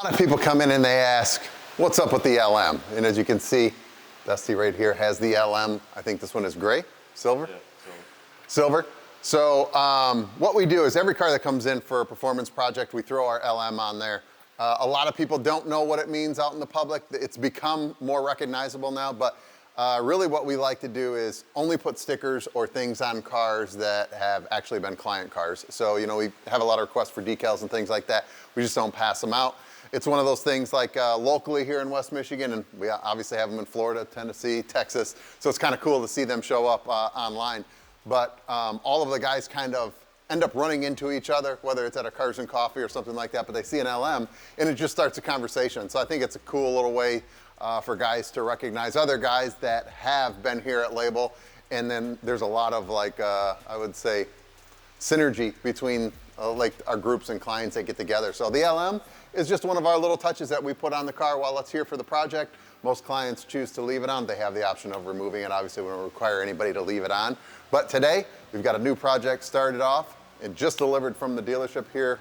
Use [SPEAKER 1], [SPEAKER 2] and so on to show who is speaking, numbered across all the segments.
[SPEAKER 1] lot of people come in and they ask, what's up with the LM? And as you can see, Dusty right here has the LM. I think this one is gray, silver?
[SPEAKER 2] Yeah,
[SPEAKER 1] silver. So what we do is every car that comes in for a performance project, we throw our LM on there. A lot of people don't know what it means out in the public. It's become more recognizable now, but really what we like to do is only put stickers or things on cars that have actually been client cars. So, you know, we have a lot of requests for decals and things like that. We just don't pass them out. It's one of those things like locally here in West Michigan, and we obviously have them in Florida, Tennessee, Texas. So it's kind of cool to see them show up online. But all of the guys kind of end up running into each other, whether it's at a Cars and Coffee or something like that, but they see an LM and it just starts a conversation. So I think it's a cool little way for guys to recognize other guys that have been here at Label. And then there's a lot of like, I would say, synergy between like our groups and clients that get together. So the LM is just one of our little touches that we put on the car while it's here for the project. Most clients choose to leave it on. They have the option of removing it. Obviously, we don't require anybody to leave it on. But today, we've got a new project started off. It just delivered from the dealership here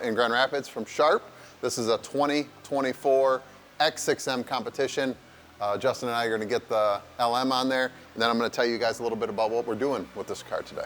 [SPEAKER 1] in Grand Rapids from Sharp. This is a 2024 X6M competition. Justin and I are going to get the LM on there, and then I'm going to tell you guys a little bit about what we're doing with this car today.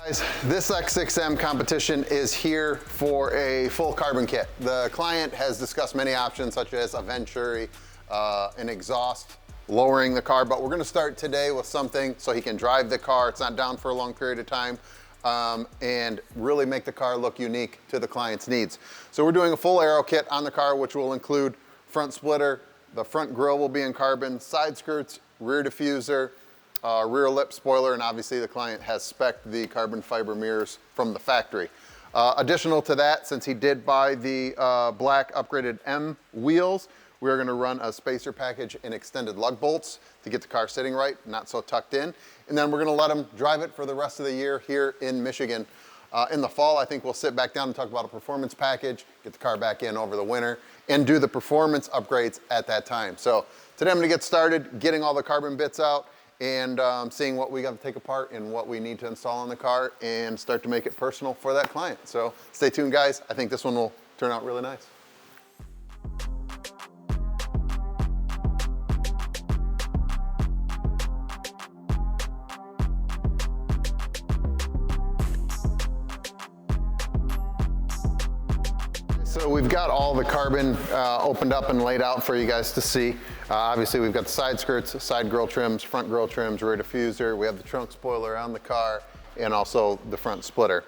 [SPEAKER 1] Guys, this X6M competition is here for a full carbon kit. The client has discussed many options such as a Venturi, an exhaust, lowering the car, but we're going to start today with something so he can drive the car. It's not down for a long period of time, and really make the car look unique to the client's needs. So we're doing a full Aerokit on the car, which will include front splitter, the front grille will be in carbon, side skirts, rear diffuser, rear lip spoiler, and obviously the client has spec'd the carbon fiber mirrors from the factory. Additional to that, since he did buy the black upgraded M wheels, we're going to run a spacer package and extended lug bolts to get the car sitting right, not so tucked in. And then we're going to let him drive it for the rest of the year here in Michigan. In the fall, I think we'll sit back down and talk about a performance package, get the car back in over the winter, and do the performance upgrades at that time. So today I'm going to get started getting all the carbon bits out and seeing what we got to take apart and what we need to install on the car and start to make it personal for that client. So stay tuned, guys. I think this one will turn out really nice. So we've got all the carbon opened up and laid out for you guys to see. Obviously we've got the side skirts, side grille trims, front grille trims, rear diffuser. We have the trunk spoiler on the car and also the front splitter.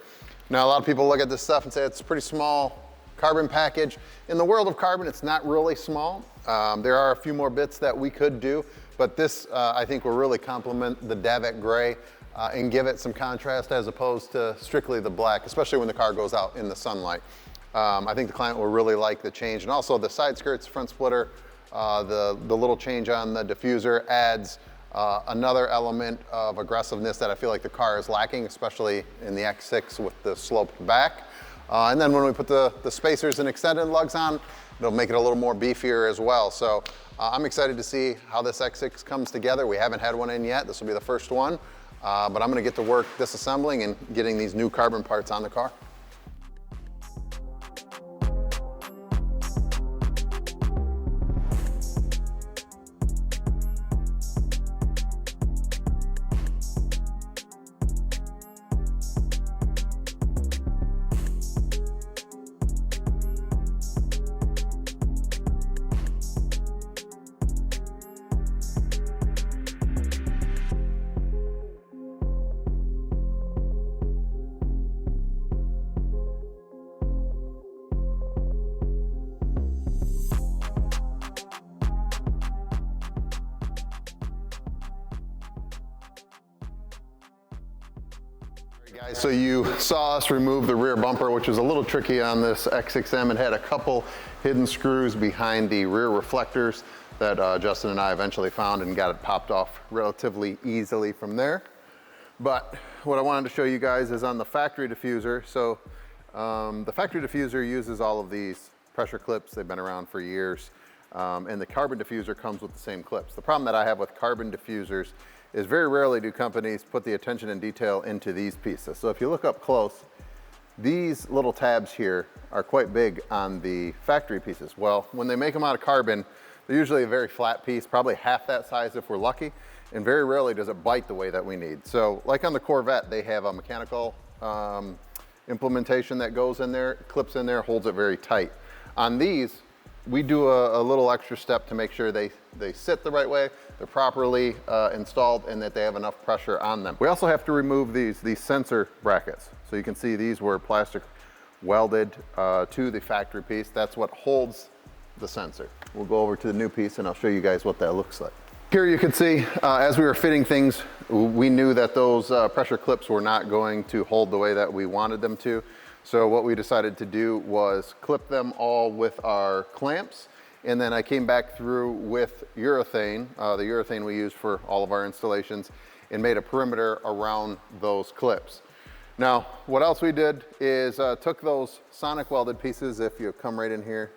[SPEAKER 1] Now a lot of people look at this stuff and say it's a pretty small carbon package. In the world of carbon, it's not really small. There are a few more bits that we could do, but this I think will really complement the Davek gray and give it some contrast as opposed to strictly the black, especially when the car goes out in the sunlight. I think the client will really like the change, and also the side skirts, front splitter, the little change on the diffuser adds another element of aggressiveness that I feel like the car is lacking, especially in the X6 with the sloped back. And then when we put the spacers and extended lugs on, it'll make it a little more beefier as well. So I'm excited to see how this X6 comes together. We haven't had one in yet. This will be the first one, but I'm going to get to work disassembling and getting these new carbon parts on the car. Guys, so you saw us remove the rear bumper, which was a little tricky on this X6M. It had a couple hidden screws behind the rear reflectors that Justin and I eventually found and got it popped off relatively easily from there. But what I wanted to show you guys is on the factory diffuser. So the factory diffuser uses all of these pressure clips. They've been around for years. And the carbon diffuser comes with the same clips. The problem that I have with carbon diffusers is very rarely do companies put the attention and detail into these pieces. So if you look up close, these little tabs here are quite big on the factory pieces. Well, when they make them out of carbon, they're usually a very flat piece, probably half that size if we're lucky, and very rarely does it bite the way that we need. So like on the Corvette, they have a mechanical implementation that goes in there, clips in there, holds it very tight. On these, we do a little extra step to make sure they sit the right way, they're properly installed, and that they have enough pressure on them. We also have to remove these sensor brackets. So you can see these were plastic welded to the factory piece. That's what holds the sensor. We'll go over to the new piece and I'll show you guys what that looks like. Here you can see, as we were fitting things, we knew that those pressure clips were not going to hold the way that we wanted them to. So what we decided to do was clip them all with our clamps. And then I came back through with urethane, the urethane we use for all of our installations, and made a perimeter around those clips. Now, what else we did is took those sonic welded pieces. If you come right in here,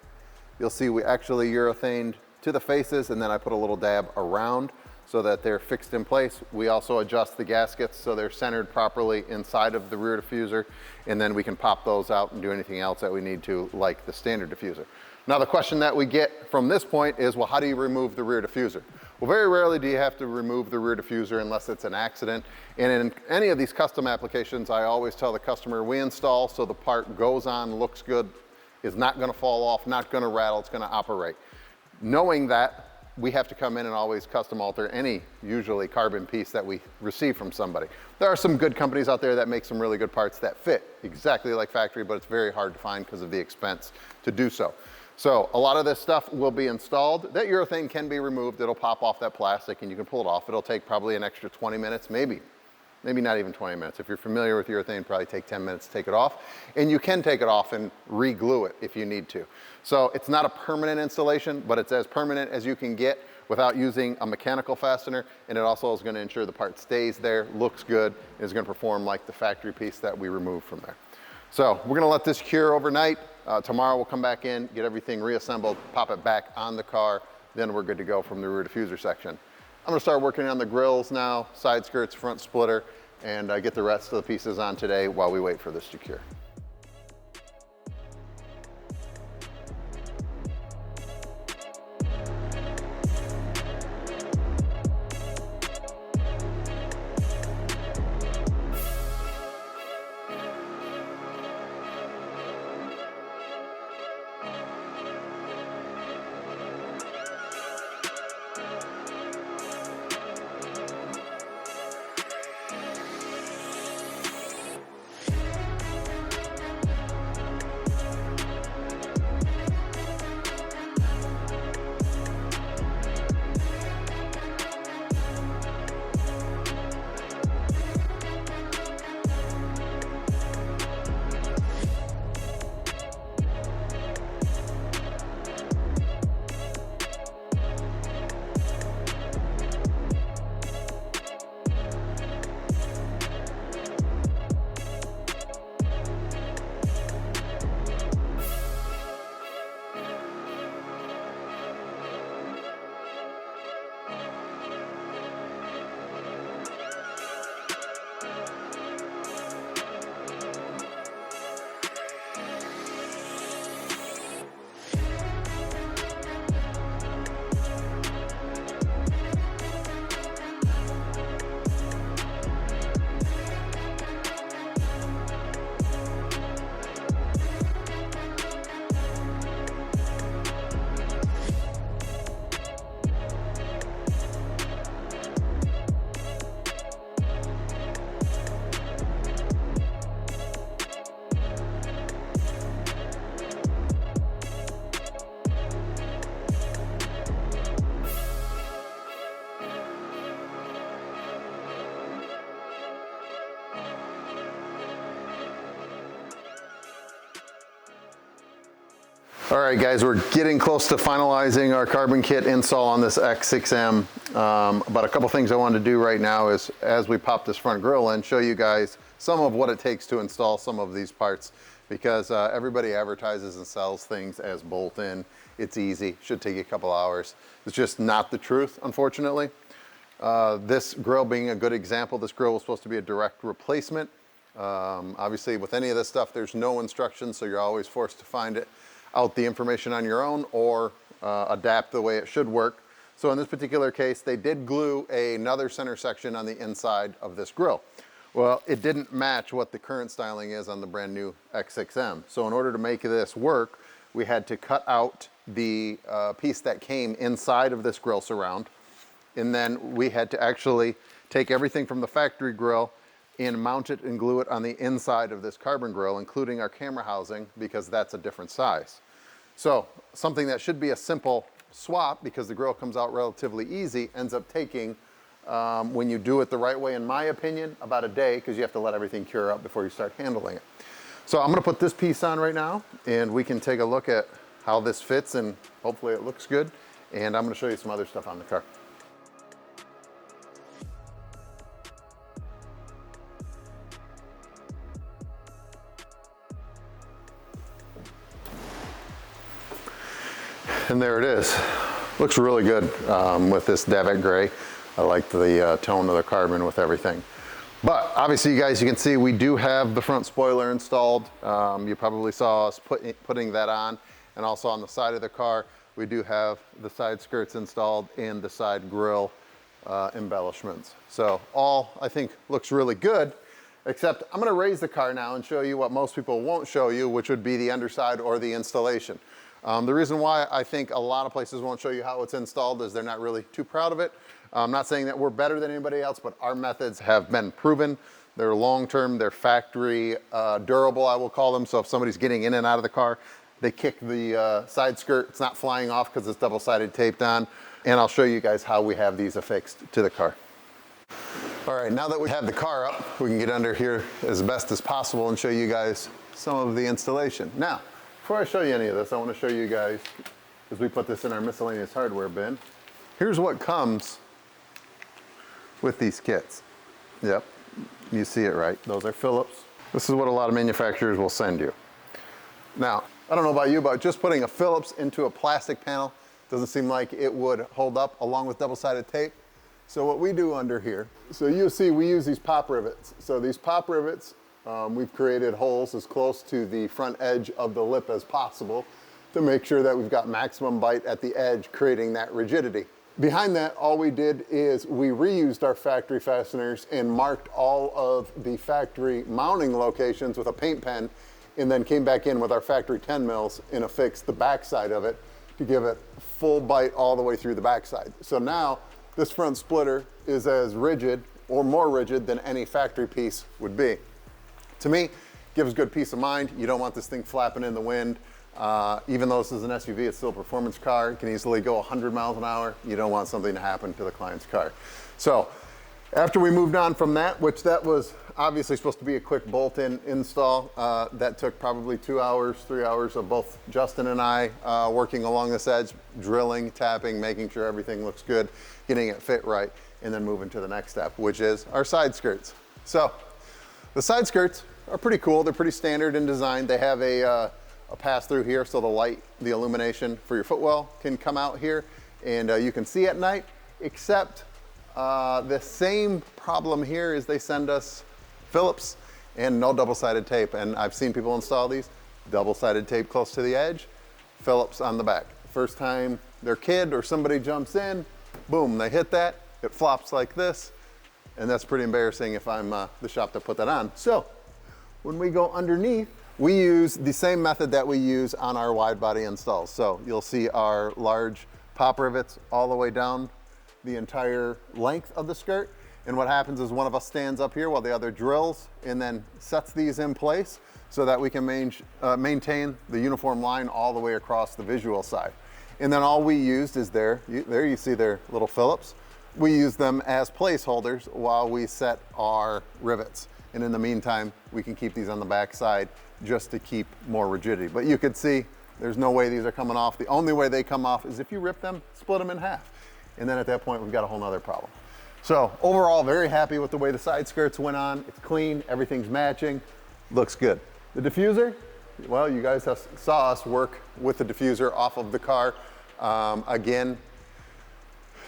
[SPEAKER 1] you'll see we actually urethaned to the faces, and then I put a little dab around so that they're fixed in place. We also adjust the gaskets so they're centered properly inside of the rear diffuser, and then we can pop those out and do anything else that we need to, like the standard diffuser. Now the question that we get from this point is, well, how do you remove the rear diffuser? Well, very rarely do you have to remove the rear diffuser unless it's an accident. And in any of these custom applications, I always tell the customer, we install so the part goes on, looks good, is not gonna fall off, not gonna rattle, it's gonna operate. Knowing that, we have to come in and always custom alter any usually carbon piece that we receive from somebody. There are some good companies out there that make some really good parts that fit exactly like factory, but it's very hard to find because of the expense to do so. So a lot of this stuff will be installed. That urethane can be removed. It'll pop off that plastic and you can pull it off. It'll take probably an extra 20 minutes, maybe not even 20 minutes. If you're familiar with urethane, probably take 10 minutes to take it off. And you can take it off and re-glue it if you need to. So it's not a permanent installation, but it's as permanent as you can get without using a mechanical fastener. And it also is going to ensure the part stays there, looks good, and is going to perform like the factory piece that we removed from there. So we're going to let this cure overnight. Tomorrow we'll come back in, get everything reassembled, pop it back on the car. Then we're good to go from the rear diffuser section. I'm gonna start working on the grills now, side skirts, front splitter, and get the rest of the pieces on today while we wait for this to cure. All right, guys, we're getting close to finalizing our carbon kit install on this X6M. But a couple things I wanted to do right now is, as we pop this front grille in, show you guys some of what it takes to install some of these parts, because everybody advertises and sells things as bolt-in. It's easy, should take you a couple hours. It's just not the truth, unfortunately. This grill being a good example, this grill was supposed to be a direct replacement. Obviously with any of this stuff, there's no instructions, so you're always forced to find out the information on your own or adapt the way it should work. So in this particular case, they did glue another center section on the inside of this grill. Well, it didn't match what the current styling is on the brand new X6M. So in order to make this work, we had to cut out the piece that came inside of this grill surround. And then we had to actually take everything from the factory grill and mount it and glue it on the inside of this carbon grill, including our camera housing, because that's a different size. So something that should be a simple swap, because the grill comes out relatively easy, ends up taking, when you do it the right way, in my opinion, about a day, because you have to let everything cure up before you start handling it. So I'm gonna put this piece on right now, and we can take a look at how this fits, and hopefully it looks good. And I'm gonna show you some other stuff on the car. And there it is. Looks really good with this Davitt gray. I like the tone of the carbon with everything. But obviously, you guys, you can see we do have the front spoiler installed. You probably saw us putting that on. And also on the side of the car, we do have the side skirts installed and the side grille embellishments. So all, I think, looks really good, except I'm gonna raise the car now and show you what most people won't show you, which would be the underside or the installation. The reason why I think a lot of places won't show you how it's installed is they're not really too proud of it. I'm not saying that we're better than anybody else, but our methods have been proven. They're long-term, they're factory durable, I will call them. So if somebody's getting in and out of the car, they kick the side skirt, it's not flying off because it's double-sided taped on. And I'll show you guys how we have these affixed to the car. All right, now that we have the car up, we can get under here as best as possible and show you guys some of the installation. Now, before I show you any of this, I want to show you guys, as we put this in our miscellaneous hardware bin, here's what comes with these kits. Yep, you see it right. Those are Phillips. This is what a lot of manufacturers will send you. Now, I don't know about you, but just putting a Phillips into a plastic panel doesn't seem like it would hold up along with double-sided tape. So what we do under here, so you'll see we use these pop rivets. So these pop rivets, we've created holes as close to the front edge of the lip as possible to make sure that we've got maximum bite at the edge, creating that rigidity. Behind that, all we did is we reused our factory fasteners and marked all of the factory mounting locations with a paint pen, and then came back in with our factory 10 mils and affixed the backside of it to give it full bite all the way through the backside. So now this front splitter is as rigid or more rigid than any factory piece would be. To me, gives good peace of mind. You don't want this thing flapping in the wind. Even though this is an SUV, it's still a performance car. It can easily go 100 miles an hour. You don't want something to happen to the client's car. So after we moved on from that, which that was obviously supposed to be a quick bolt-in install, that took probably 2 hours, 3 hours of both Justin and I working along this edge, drilling, tapping, making sure everything looks good, getting it fit right, and then moving to the next step, which is our side skirts. So the side skirts are pretty cool. They're pretty standard in design. They have a pass through here, so the light, the illumination for your footwell can come out here, and you can see at night, except the same problem here is they send us Phillips and no double-sided tape. And I've seen people install these, double-sided tape close to the edge, Phillips on the back. First time their kid or somebody jumps in, boom, they hit that, it flops like this, and that's pretty embarrassing if I'm the shop that put that on. So when we go underneath, we use the same method that we use on our wide body installs. So you'll see our large pop rivets all the way down the entire length of the skirt. And what happens is one of us stands up here while the other drills and then sets these in place so that we can maintain the uniform line all the way across the visual side. And then all we used is there you see their little Phillips. We use them as placeholders while we set our rivets. And in the meantime, we can keep these on the back side just to keep more rigidity. But you could see there's no way these are coming off. The only way they come off is if you rip them, split them in half. And then at that point, we've got a whole nother problem. So overall, very happy with the way the side skirts went on. It's clean, everything's matching, looks good. The diffuser, well, you guys saw us work with the diffuser off of the car. Again,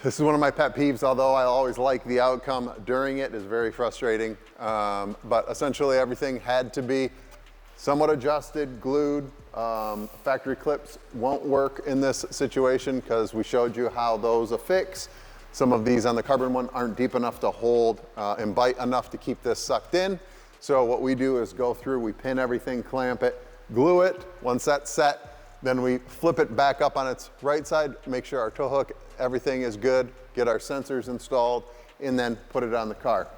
[SPEAKER 1] This is one of my pet peeves, although I always like the outcome during it. It's very frustrating. But essentially everything had to be somewhat adjusted, glued. Factory clips won't work in this situation because we showed you how those affix. Some of these on the carbon one aren't deep enough to hold and bite enough to keep this sucked in. So what we do is go through, we pin everything, clamp it, glue it. Once that's set, then we flip it back up on its right side, make sure our tow hook, everything is good, get our sensors installed, and then put it on the car.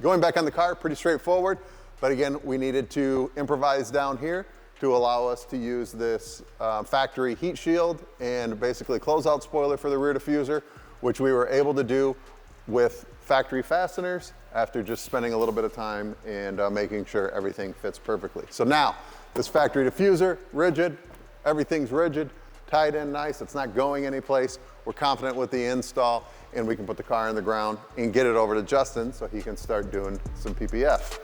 [SPEAKER 1] Going back on the car, pretty straightforward, but again, we needed to improvise down here to allow us to use this factory heat shield and basically closeout spoiler for the rear diffuser, which we were able to do with factory fasteners after just spending a little bit of time and making sure everything fits perfectly. So now, this factory diffuser, rigid, everything's rigid, tied in nice, it's not going anyplace. We're confident with the install, and we can put the car on the ground and get it over to Justin so he can start doing some PPF.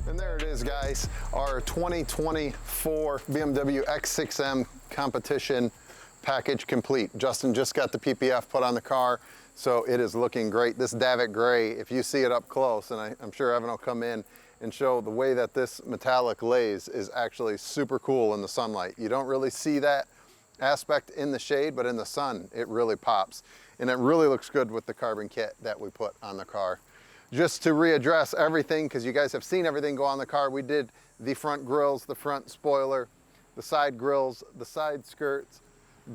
[SPEAKER 1] And there it is, guys, our 2024 BMW X6M competition package complete. Justin just got the PPF put on the car, so it is looking great. This Davit gray, if you see it up close, and I'm sure Evan will come in and show the way that this metallic lays, is actually super cool in the sunlight. You don't really see that aspect in the shade, but in the sun, it really pops. And it really looks good with the carbon kit that we put on the car. Just to readdress everything, because you guys have seen everything go on the car, we did the front grills, the front spoiler, the side grills, the side skirts,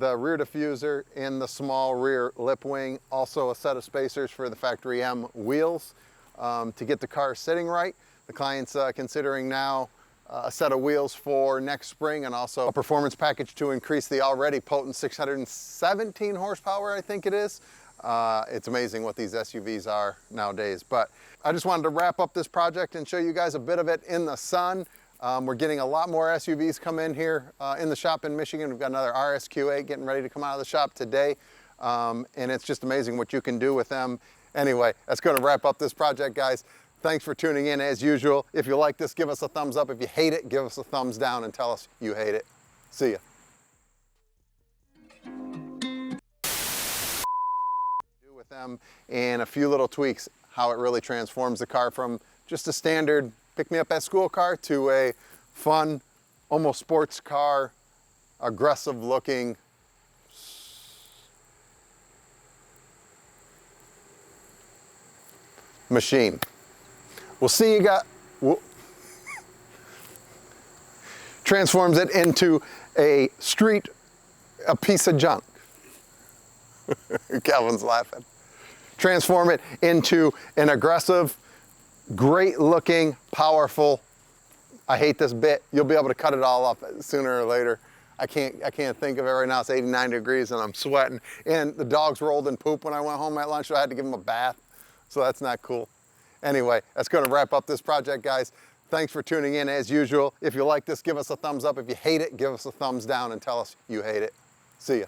[SPEAKER 1] the rear diffuser, and the small rear lip wing. Also a set of spacers for the Factory M wheels to get the car sitting right. The client's considering now a set of wheels for next spring, and also a performance package to increase the already potent 617 horsepower, I think it is. It's amazing what these SUVs are nowadays. But I just wanted to wrap up this project and show you guys a bit of it in the sun. We're getting a lot more SUVs come in here in the shop in Michigan. We've got another RSQ8 getting ready to come out of the shop today. And it's just amazing what you can do with them. Anyway, that's going to wrap up this project, guys. Thanks for tuning in as usual. If you like this, give us a thumbs up. If you hate it, give us a thumbs down and tell us you hate it. See ya. With them and a few little tweaks, how it really transforms the car from just a standard pick-me-up-at-school car to a fun, almost sports car, aggressive-looking machine. We'll see you got, transforms it into a piece of junk. Calvin's laughing. Transform it into an aggressive, great looking, powerful, I hate this bit. You'll be able to cut it all up sooner or later. I can't think of it right now. It's 89 degrees and I'm sweating. And the dogs rolled in poop when I went home at lunch, so I had to give them a bath. So that's not cool. Anyway, that's going to wrap up this project, guys. Thanks for tuning in as usual. If you like this, give us a thumbs up. If you hate it, give us a thumbs down and tell us you hate it. See ya.